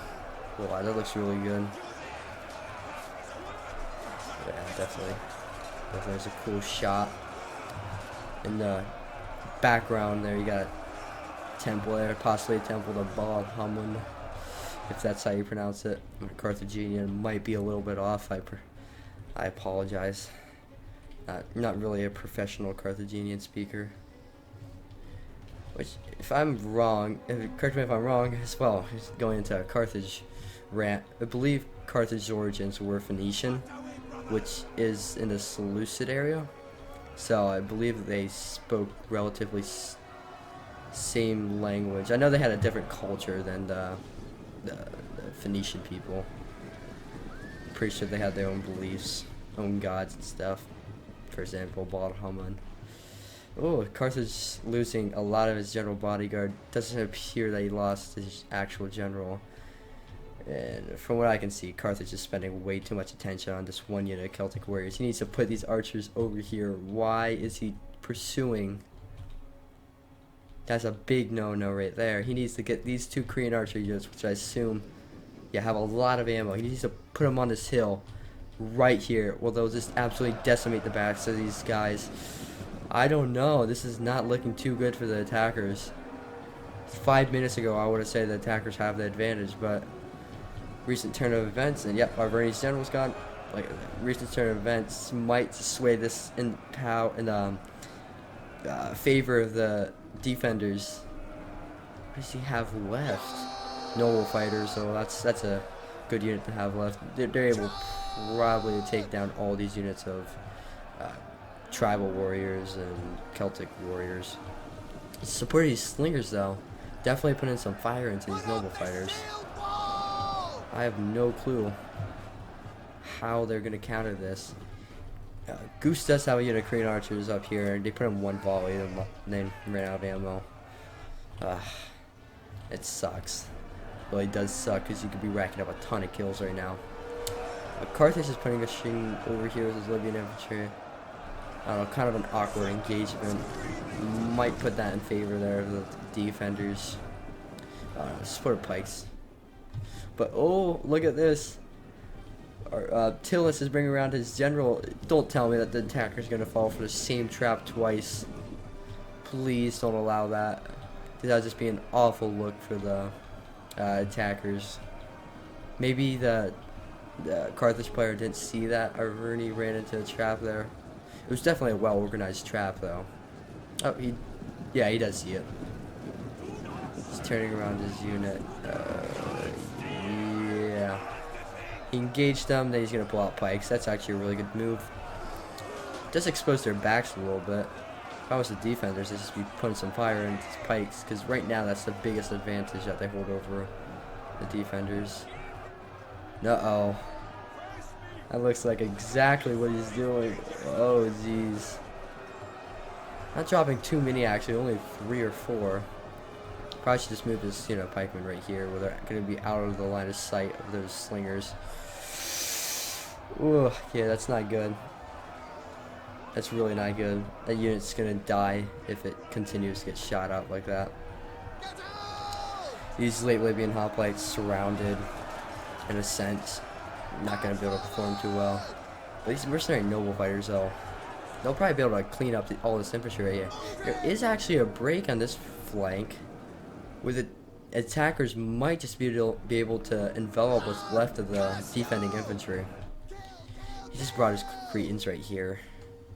Wow, that looks really good. Yeah, definitely. Definitely is a cool shot. In the background there, you got temple there, possibly a temple to Baal Hamun, if that's how you pronounce it. Carthaginian might be a little bit off. I apologize. Not really a professional Carthaginian speaker. Which, if I'm wrong, correct me if I'm wrong as well. Just going into a Carthage rant, I believe Carthage's origins were Phoenician, which is in the Seleucid area. So I believe they spoke relatively same language. I know they had a different culture than the Phoenician people. I'm pretty sure they had their own beliefs, own gods and stuff. For example, Baal Hamun. Oh, Carthage losing a lot of his general bodyguard. Doesn't appear that he lost his actual general. And from what I can see, Carthage is spending way too much attention on this one unit of Celtic Warriors. He needs to put these archers over here. Why is he pursuing? That's a big no-no right there. He needs to get these two Korean archer units, which I assume, yeah, have a lot of ammo. He needs to put them on this hill right here, where they'll just absolutely decimate the backs of these guys. I don't know. This is not looking too good for the attackers. 5 minutes ago, I would have said the attackers have the advantage, but recent turn of events, and yep, Iverni's general's gone. like recent turn events might sway this in favor of the defenders. What does he have left? Noble fighters, so that's a good unit to have left. They're able probably to take down all these units of tribal warriors and Celtic warriors. Support these slingers though. Definitely put in some fire into these noble fighters. I have no clue how they're gonna counter this. Goose does have a unit of Korean archers up here. They put in one volley and then ran out of ammo. It sucks. Well, it does suck because you could be racking up a ton of kills right now. Carthage is putting a string over here with his Libyan infantry. I don't know, kind of an awkward engagement. Might put that in favor there of the defenders. Support pikes. But oh, look at this. Tillis is bringing around his general. Don't tell me that the attacker's going to fall for the same trap twice. Please don't allow that. That would just be an awful look for the attackers. Maybe the Carthage player didn't see that. Arverni ran into a trap there. It was definitely a well-organized trap, though. Oh, he does see it. He's turning around his unit. Yeah. He engaged them, then he's going to pull out pikes. That's actually a really good move. Just expose their backs a little bit. If I was the defenders, they'd just be putting some fire into his pikes, because right now that's the biggest advantage that they hold over the defenders. Uh-oh. That looks like exactly what he's doing. Oh, jeez. Not dropping too many, actually. Only 3 or 4. Probably should just move this, pikemen right here, where they're going to be out of the line of sight of those slingers. Ooh, yeah, that's not good. That's really not good. That unit's going to die if it continues to get shot out like that. These late Libyan hoplites surrounded, in a sense. Not going to be able to perform too well. But these mercenary noble fighters, though, they'll probably be able to clean up all this infantry right here. There is actually a break on this flank, where the attackers might just be able to envelop what's left of the defending infantry. He just brought his Cretans right here.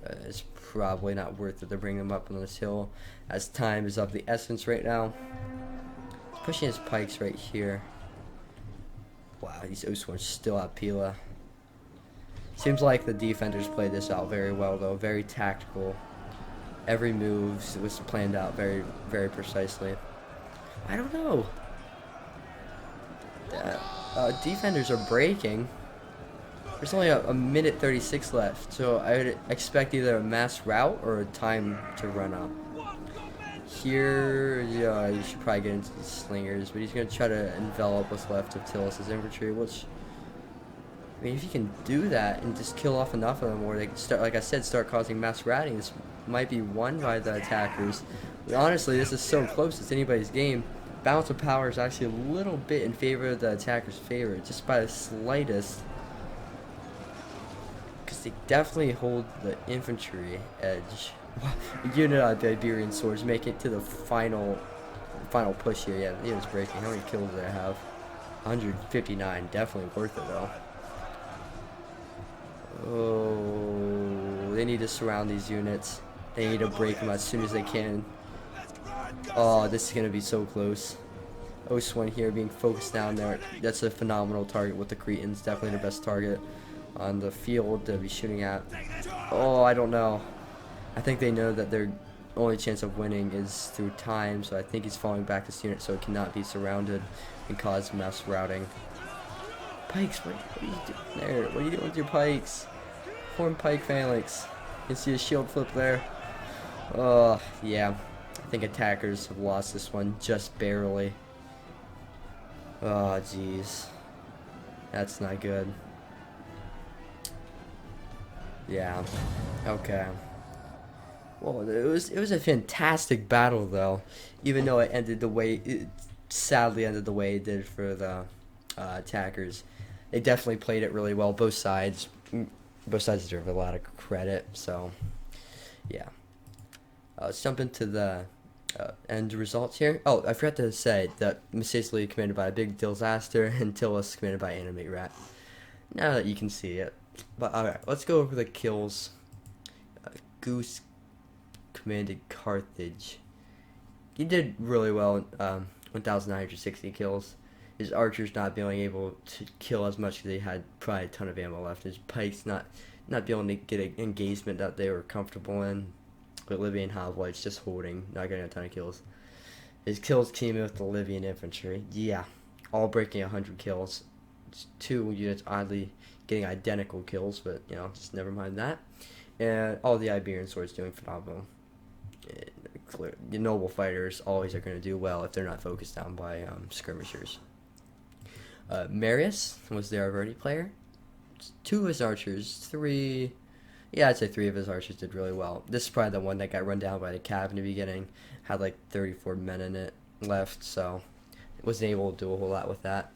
It's probably not worth it to bring them up on this hill, as time is of the essence right now. Pushing his pikes right here. Wow, these Oswans still have Pila. Seems like the defenders played this out very well, though. Very tactical. Every move was planned out very, very precisely. I don't know. Defenders are breaking. There's only a minute 36 left, so I would expect either a mass rout or a time to run up. Here, yeah, you should probably get into these slingers, but he's going to try to envelop what's left of Tillis' infantry, which, I mean, if you can do that and just kill off enough of them, or they can start, like I said, start causing mass routing, this might be won by the attackers. But honestly, this is so close, it's anybody's game. Balance of power is actually a little bit in favor of the attackers' favor, just by the slightest. Because they definitely hold the infantry edge. Unit of the Iberian swords make it to the final push here. Yeah, the unit's breaking. How many kills do they have? 159. Definitely worth it, though. Oh, they need to surround these units. They need to break them as soon as they can. Oh, this is going to be so close. Oswan here being focused down there. That's a phenomenal target with the Cretans. Definitely the best target on the field to be shooting at. Oh, I don't know. I think they know that their only chance of winning is through time, so I think he's falling back this unit so it cannot be surrounded and cause mass routing. Pikes, what are you doing there? What are you doing with your pikes? Form pike phalanx. You can see a shield flip there. Oh, yeah. I think attackers have lost this one just barely. Oh, jeez. That's not good. Yeah. Okay. Well, it was a fantastic battle, though. Even though it sadly ended the way it did for the attackers. They definitely played it really well. Both sides deserve a lot of credit. So, yeah. Let's jump into the end results here. Oh, I forgot to say that Missisli commanded by a big disaster and Tillis commanded by Animate Rat. Now that you can see it, But alright, let's go over the kills. Goose commanded Carthage. He did really well, 1,960 kills. His archers not being able to kill as much because they had probably a ton of ammo left. His pikes not being able to get an engagement that they were comfortable in. But Libyan hoplites just holding, not getting a ton of kills. His kills came in with the Libyan infantry. Yeah, all breaking 100 kills. It's 2 units oddly getting identical kills, but you know, just never mind that. And all the Iberian swords doing phenomenal. The noble fighters always are going to do well if they're not focused down by skirmishers. Marius was the Arverdi player. 2 of his archers, 3, yeah, I'd say 3 of his archers did really well. This is probably the one that got run down by the cav in the beginning. Had like 34 men in it left, so wasn't able to do a whole lot with that.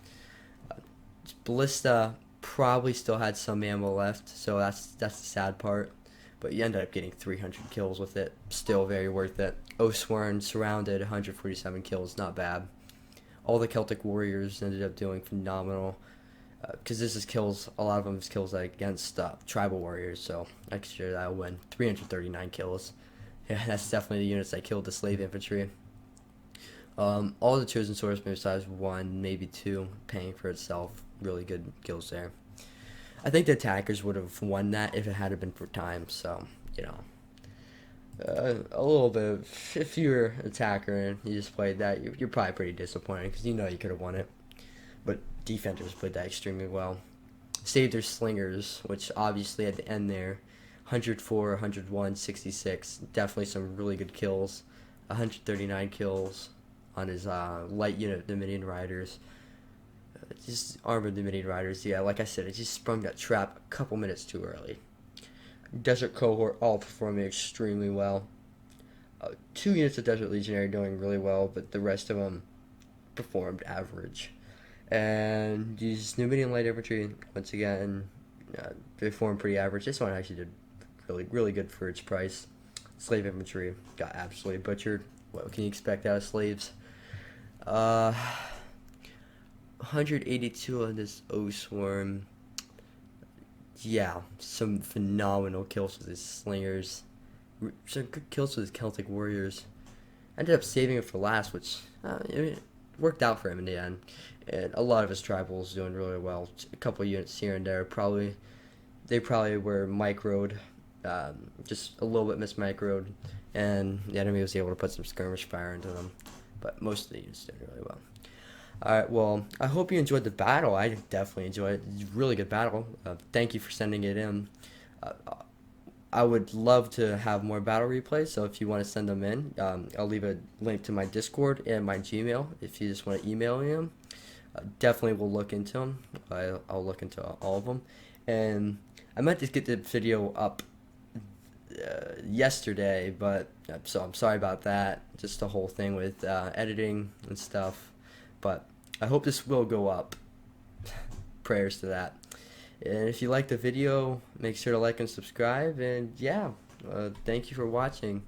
Ballista probably still had some ammo left, so that's the sad part. But you ended up getting 300 kills with it. Still very worth it. Osworn surrounded, 147 kills, not bad. All the Celtic Warriors ended up doing phenomenal. Because this is kills, a lot of them is kills against tribal warriors, so I consider that a win. 339 kills. Yeah, that's definitely the units that killed the slave infantry. All the chosen swordsmen besides 1, maybe 2, paying for itself. Really good kills there. I think the attackers would have won that if it hadn't been for time, so, you know. A little bit, if you're an attacker and you just played that, you're probably pretty disappointed because you know you could have won it. But defenders played that extremely well. Saved their slingers, which obviously at the end there, 104, 101, 66, definitely some really good kills. 139 kills on his light unit Dominion Riders. Just armored Dominion Riders, yeah, like I said, it just sprung that trap a couple minutes too early. Desert Cohort all performing extremely well. 2 units of Desert Legionary doing really well, but the rest of them performed average. And these Numidian Light Infantry, once again, they performed pretty average. This one actually did really good for its price. Slave Infantry got absolutely butchered. What can you expect out of slaves? 182 on this O-Swarm. Yeah, some phenomenal kills with his Slingers. Some good kills with his Celtic Warriors. Ended up saving it for last, which it worked out for him in the end. And a lot of his tribals doing really well. A couple units here and there. They probably were microed, just a little bit mismicroed, and the enemy was able to put some skirmish fire into them. But most of the units did really well. Alright, well, I hope you enjoyed the battle. I definitely enjoyed it. It's a really good battle. Thank you for sending it in. I would love to have more battle replays, so if you want to send them in, I'll leave a link to my Discord and my Gmail if you just want to email me them. Definitely will look into them. I'll look into all of them. And I meant to get the video up yesterday, but so I'm sorry about that. Just the whole thing with editing and stuff. But I hope this will go up. Prayers to that. And if you like the video, make sure to like and subscribe. And yeah, thank you for watching.